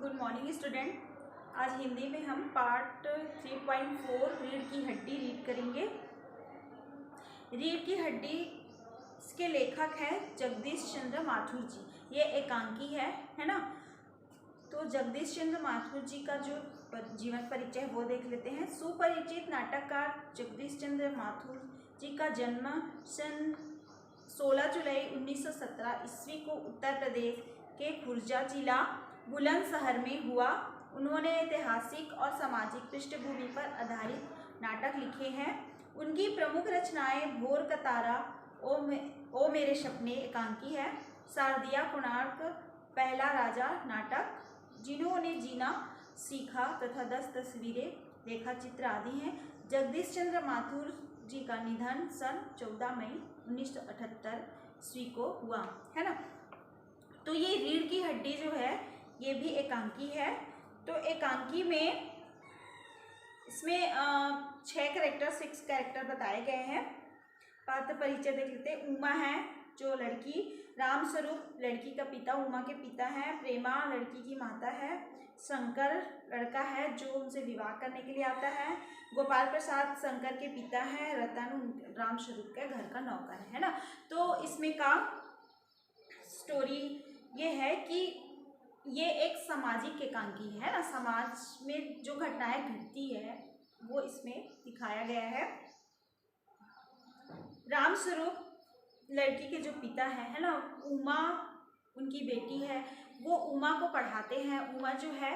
Good morning student. आज हिंदी में हम पार्ट 3.4 रीढ़ की हड्डी रीड करेंगे। रीढ़ की हड्डी के लेखक हैं जगदीश चंद्र माथुर जी। ये एकांकी है ना। तो जगदीश चंद्र माथुर जी का जो जीवन परिचय है वो देख लेते हैं। सुपरिचित नाटककार जगदीश चंद्र माथुर जी का जन्म सन 16 जुलाई 1917 ईस्वी को उत्तर प्रदेश के खुर्जा जिला बुलंदशहर में हुआ। उन्होंने ऐतिहासिक और सामाजिक पृष्ठभूमि पर आधारित नाटक लिखे हैं। उनकी प्रमुख रचनाएं भोर का तारा, ओ मेरे सपने एकांकी है, शारदिया कोणार्क, पहला राजा नाटक, जिन्होंने जीना सीखा तथा 10 तस्वीरें, रेखा चित्र आदि हैं। जगदीश चंद्र माथुर जी का निधन सन 14 मई 1978 ईस्वी को हुआ है ना। तो ये रीढ़ की हड्डी जो है ये भी एकांकी है। तो एकांकी में इसमें 6 कैरेक्टर बताए गए हैं। पात्र परिचय देख लेते हैं। उमा है जो लड़की, राम स्वरूप लड़की का पिता, उमा के पिता हैं, प्रेमा लड़की की माता है, शंकर लड़का है जो उनसे विवाह करने के लिए आता है, गोपाल प्रसाद शंकर के पिता हैं, रतन राम स्वरूप के घर का नौकर है ना। तो इसमें का स्टोरी ये है कि ये एक सामाजिक एकांकी है ना। समाज में जो घटनाएं घटती है वो इसमें दिखाया गया है। राम स्वरूप लड़की के जो पिता है ना, उमा उनकी बेटी है, वो उमा को पढ़ाते हैं। उमा जो है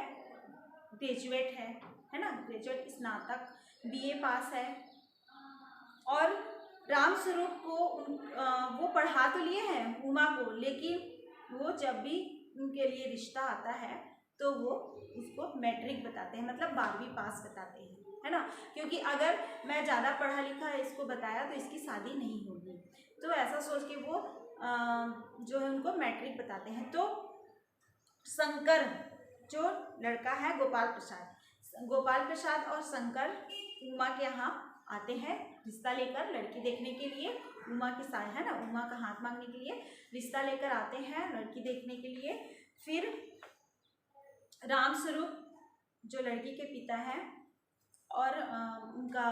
ग्रेजुएट है ना, ग्रेजुएट स्नातक बीए पास है। और राम स्वरूप को वो पढ़ा तो लिए हैं उमा को, लेकिन वो जब भी उनके लिए रिश्ता आता है तो वो उसको मैट्रिक बताते हैं, मतलब 12वीं पास बताते हैं, है ना। क्योंकि अगर मैं ज़्यादा पढ़ा लिखा इसको बताया तो इसकी शादी नहीं होगी, तो ऐसा सोच के वो जो है उनको मैट्रिक बताते हैं। तो शंकर जो लड़का है, गोपाल प्रसाद और शंकर उमा के यहाँ आते हैं रिश्ता लेकर, लड़की देखने के लिए। उमा की सास है ना, उमा का हाथ मांगने के लिए रिश्ता लेकर आते हैं लड़की देखने के लिए। फिर राम स्वरूप जो लड़की के पिता हैं और उनका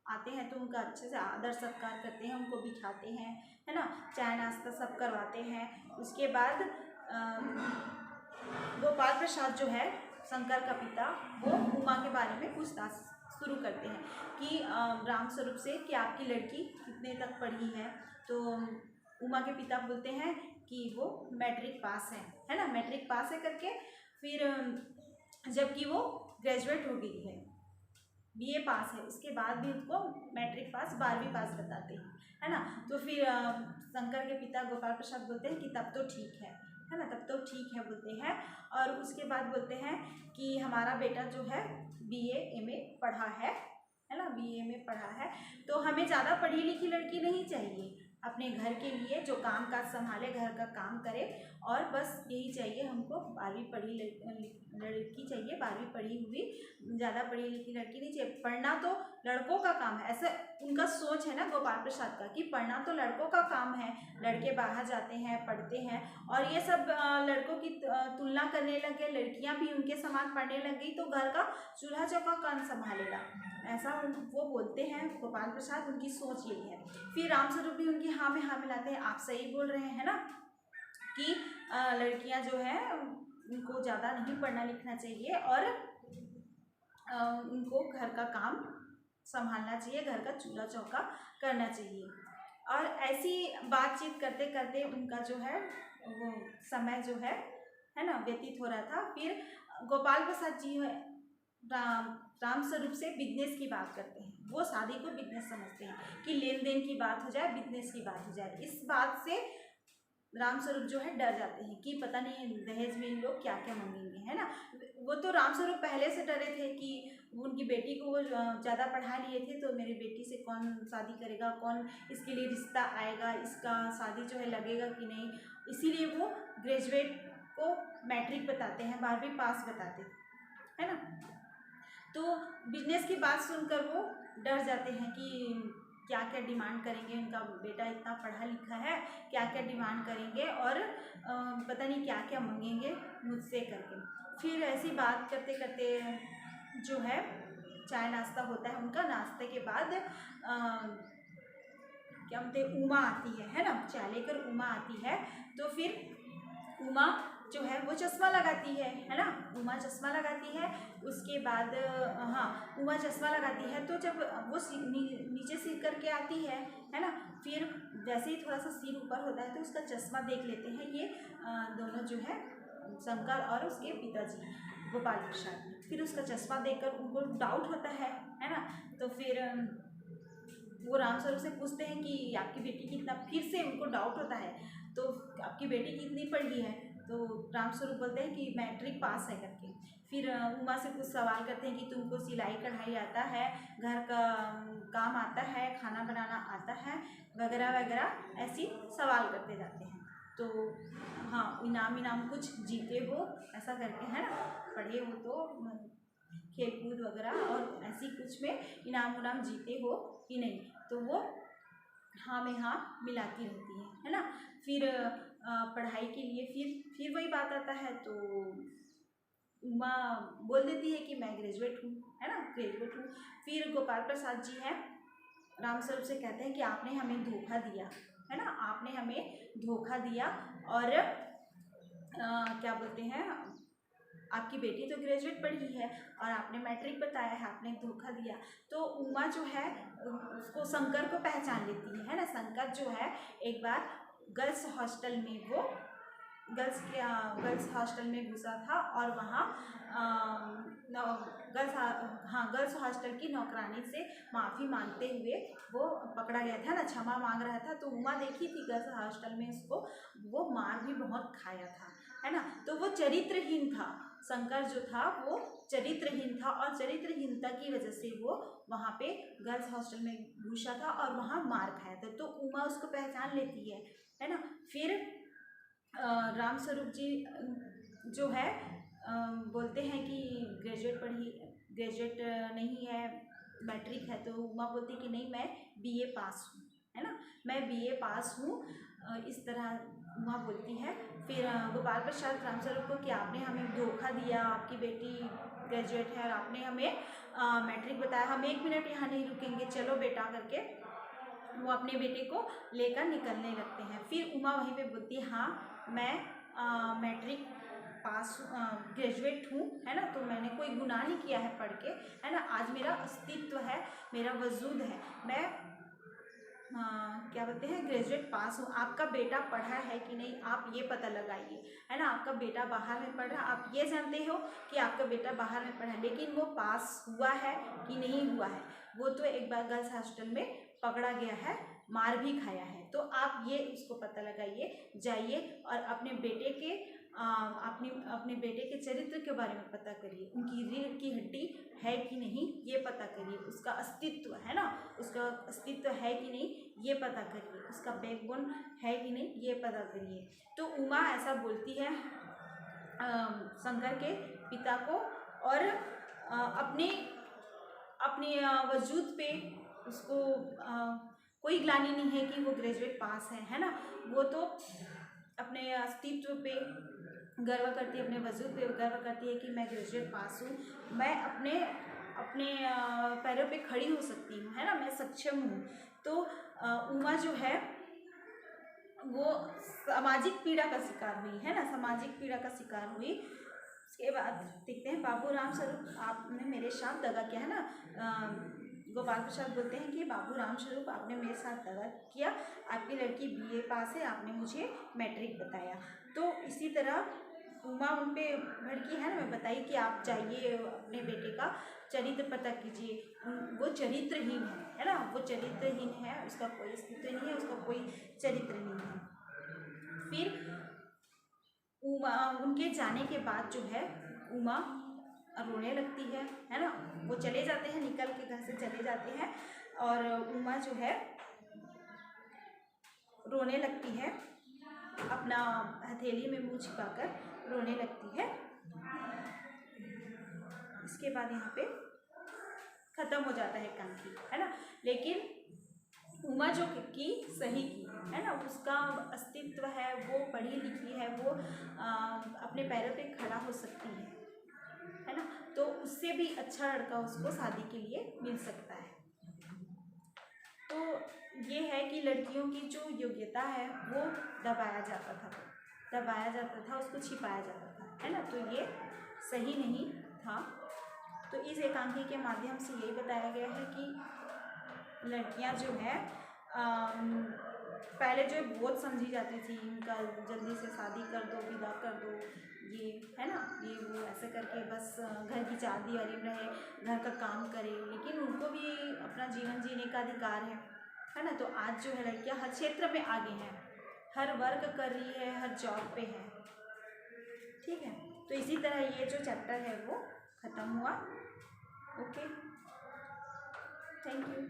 आते हैं तो उनका अच्छे से आदर सत्कार करते हैं, उनको बिठाते हैं, है ना, चाय नाश्ता सब करवाते हैं। उसके बाद गोपाल प्रसाद जो है शंकर का पिता, वो उमा के बारे में पूछताछ शुरू करते हैं कि राम स्वरूप से कि आपकी लड़की कितने तक पढ़ी है। तो उमा के पिता बोलते हैं कि वो मैट्रिक पास है ना, मैट्रिक पास है करके। फिर जबकि वो ग्रेजुएट हो गई बीए पास है, उसके बाद भी उसको मैट्रिक पास 12वीं पास बताते हैं, है ना। तो फिर शंकर के पिता गोपाल प्रसाद बोलते हैं कि तब तो ठीक है ना, तब तो ठीक है बोलते हैं। और उसके बाद बोलते हैं कि हमारा बेटा जो है बीए एमए पढ़ा है ना, बीए में पढ़ा है, तो हमें ज़्यादा पढ़ी लिखी लड़की नहीं चाहिए, अपने घर के लिए जो काम काज संभाले, घर का काम करे, और बस यही चाहिए हमको। 12वीं पढ़ी लड़की चाहिए, 12वीं पढ़ी हुई, ज़्यादा पढ़ी लिखी लड़की नहीं चाहिए। पढ़ना तो लड़कों का काम है, ऐसा उनका सोच है ना गोपाल प्रसाद का, कि पढ़ना तो लड़कों का काम है। लड़के बाहर जाते हैं, पढ़ते हैं, और ये सब लड़कों की तुलना करने लगे, लड़कियां भी उनके समान पढ़ने लग गई, तो घर का चूल्हा चौका कौन संभालेगा, ऐसा वो बोलते हैं गोपाल प्रसाद। उनकी सोच यही है। फिर राम स्वरूप भी उनकी हाँ में हाँ मिलाते हैं, आप सही बोल रहे हैं ना, कि लड़कियां जो है उनको ज़्यादा नहीं पढ़ना लिखना चाहिए, और उनको घर का काम संभालना चाहिए, घर का चूल्हा चौका करना चाहिए। और ऐसी बातचीत करते करते उनका जो है वो समय जो है ना व्यतीत हो रहा था। फिर गोपाल प्रसाद जी राम स्वरूप से बिजनेस की बात करते हैं। वो शादी को बिजनेस समझते हैं कि लेन देन की बात हो जाए, बिजनेस की बात हो जाए। इस बात से राम स्वरूप जो है डर जाते हैं कि पता नहीं दहेज में इन लोग क्या क्या मांगेंगे, है ना। वो तो राम स्वरूप पहले से डरे थे कि उनकी बेटी को वो ज़्यादा पढ़ा लिए थे, तो मेरी बेटी से कौन शादी करेगा, कौन इसके लिए रिश्ता आएगा, इसका शादी जो है लगेगा कि नहीं। इसीलिए वो ग्रेजुएट को मैट्रिक बताते हैं, 12वीं पास बताते है ना। तो बिजनेस की बात सुनकर वो डर जाते हैं कि क्या क्या डिमांड करेंगे, उनका बेटा इतना पढ़ा लिखा है, क्या क्या डिमांड करेंगे, और पता नहीं क्या क्या मांगेंगे मुझसे करके। फिर ऐसी बात करते करते जो है चाय नाश्ता होता है उनका। नाश्ते के बाद क्या बोलते हैं, उमा आती है ना, चाय लेकर उमा आती है। तो फिर उमा जो है वो चश्मा लगाती है ना, उमा चश्मा लगाती है। उसके बाद हाँ, उमा चश्मा लगाती है। तो जब वो नीचे सिर करके आती है ना, फिर वैसे ही थोड़ा सा सिर ऊपर होता है तो उसका चश्मा देख लेते हैं ये दोनों जो है, शंकर और उसके पिताजी गोपाल प्रसाद। फिर उसका चश्मा देखकर उनको डाउट होता है ना। तो फिर वो राम स्वरूप से पूछते हैं कि आपकी बेटी कितना, फिर से उनको डाउट होता है तो आपकी बेटी कितनी पढ़ी है। तो राम स्वरूप बोलते हैं कि मैट्रिक पास है करके। फिर उमा से कुछ सवाल करते हैं कि तुमको सिलाई कढ़ाई आता है, घर का काम आता है, खाना बनाना आता है, वगैरह वगैरह ऐसी सवाल करते जाते हैं। तो हाँ, इनाम कुछ जीते हो ऐसा करके है ना, पढ़े हो तो खेल कूद वगैरह और ऐसी कुछ में इनाम जीते हो कि नहीं। तो वो हाँ में हाँ मिलाती रहती है ना। फिर पढ़ाई के लिए फिर वही बात आता है। तो उमा बोल देती है कि मैं ग्रेजुएट हूँ, है ना, ग्रेजुएट हूँ। फिर गोपाल प्रसाद जी हैं, राम स्वरूप से कहते हैं कि आपने हमें धोखा दिया, है ना, आपने हमें धोखा दिया। और क्या बोलते हैं, आपकी बेटी तो ग्रेजुएट पढ़ी है और आपने मैट्रिक बताया है, आपने धोखा दिया। तो उमा जो है उसको, शंकर को पहचान लेती है ना। शंकर जो है एक बार गर्ल्स हॉस्टल में, वो गर्ल्स हॉस्टल में घुसा था और वहाँ गर्ल्स हॉस्टल की नौकरानी से माफ़ी मांगते हुए वो पकड़ा गया था ना, क्षमा मांग रहा था। तो उमा देखी थी गर्ल्स हॉस्टल में उसको, वो मार भी बहुत खाया था, है ना। तो वो चरित्रहीन था, शंकर जो था वो चरित्रहीन था और चरित्रहीनता की वजह से वो वहाँ पे गर्ल्स हॉस्टल में घुसा था और वहाँ मार खाया था। तो उमा उसको पहचान लेती है ना। फिर राम स्वरूप जी जो है बोलते हैं कि ग्रेजुएट नहीं है, मैट्रिक है। तो उमा बोलती है कि नहीं, मैं बीए पास हूँ, है ना, मैं बीए पास हूँ, इस तरह उमा बोलती है। फिर गोपाल प्रसाद राम स्वरूप को कि आपने हमें धोखा दिया, आपकी बेटी ग्रेजुएट है और आपने हमें मैट्रिक बताया, हम 1 मिनट यहाँ नहीं रुकेंगे, चलो बेटा करके वो अपने बेटे को लेकर निकलने लगते हैं। फिर उमा वहीं पे बोलती है हाँ, मैं मैट्रिक पास ग्रेजुएट हूँ, है ना, तो मैंने कोई गुनाह नहीं किया है पढ़ के, है ना, आज मेरा अस्तित्व है, मेरा वजूद है, मैं क्या बोलते हैं ग्रेजुएट पास हूँ। आपका बेटा पढ़ा है कि नहीं आप ये पता लगाइए, है ना, आपका बेटा बाहर में पढ़ रहा, आप ये जानते हो कि आपका बेटा बाहर में पढ़ा, लेकिन वो पास हुआ है कि नहीं हुआ है, वो तो एक बार गर्ल्स हॉस्टल में पकड़ा गया है, मार भी खाया है। तो आप ये उसको पता लगाइए, जाइए और अपने बेटे के अपने बेटे के चरित्र के बारे में पता करिए, उनकी रीढ़ की हड्डी है कि नहीं ये पता करिए, उसका अस्तित्व है ना, उसका अस्तित्व है कि नहीं ये पता करिए, उसका बैकबोन है कि नहीं ये पता करिए। तो उमा ऐसा बोलती है शंकर के पिता को और अपने वजूद पे उसको कोई ग्लानि नहीं है कि वो ग्रेजुएट पास है ना, वो तो अपने अस्तित्व पे गर्व करती है, अपने वजूद पे गर्व करती है कि मैं ग्रेजुएट पास हूँ, मैं अपने पैरों पे खड़ी हो सकती हूँ, है ना, मैं सक्षम हूँ। तो उमा जो है वो सामाजिक पीड़ा का शिकार हुई, है ना, सामाजिक पीड़ा का शिकार हुई। उसके बाद देखते हैं बाबू राम स्वरूप, आपने मेरे साथ दगा किया, है ना, गोपाल प्रसाद बोलते हैं कि बाबू राम स्वरूप आपने मेरे साथ दगा किया, आपकी लड़की बीए पास है, आपने मुझे मैट्रिक बताया। तो इसी तरह उमा उन पे भड़की, है ना, मैं बताई कि आप जाइए अपने बेटे का चरित्र पता कीजिए, वो चरित्रहीन है ना, वो चरित्रहीन है, उसका कोई अस्तित्व नहीं है, उसका कोई चरित्र नहीं है। फिर उमा उनके जाने के बाद जो है उमा रोने लगती है ना, वो चले जाते हैं, निकल के घर से चले जाते हैं और उमा जो है रोने लगती है, अपना हथेली में मुंह छिपाकर रोने लगती है। इसके बाद यहाँ पे खत्म हो जाता है कहानी, है ना। लेकिन उमा जो की सही की, है ना, उसका अस्तित्व है, वो पढ़ी लिखी है, वो अपने पैरों पे खड़ा हो सकती है है ना, तो उससे भी अच्छा लड़का उसको शादी के लिए मिल सकता है। तो ये है कि लड़कियों की जो योग्यता है वो दबाया जाता था, उसको छिपाया जाता था, है ना, तो ये सही नहीं था। तो इस एकांकी के माध्यम से यही बताया गया है कि लड़कियां जो है पहले जो बहुत समझी जाती थी, उनका जल्दी से शादी कर दो, विदा कर दो, ये है ना, ये वो ऐसे करके बस घर की चार दीवारी में रहे, घर का काम करे, लेकिन उनको भी अपना जीवन जीने का अधिकार है ना। तो आज जो है लड़कियां हर क्षेत्र में आगे हैं, हर वर्क कर रही है, हर जॉब पे है, ठीक है। तो इसी तरह ये जो चैप्टर है वो ख़त्म हुआ। Okay, thank you.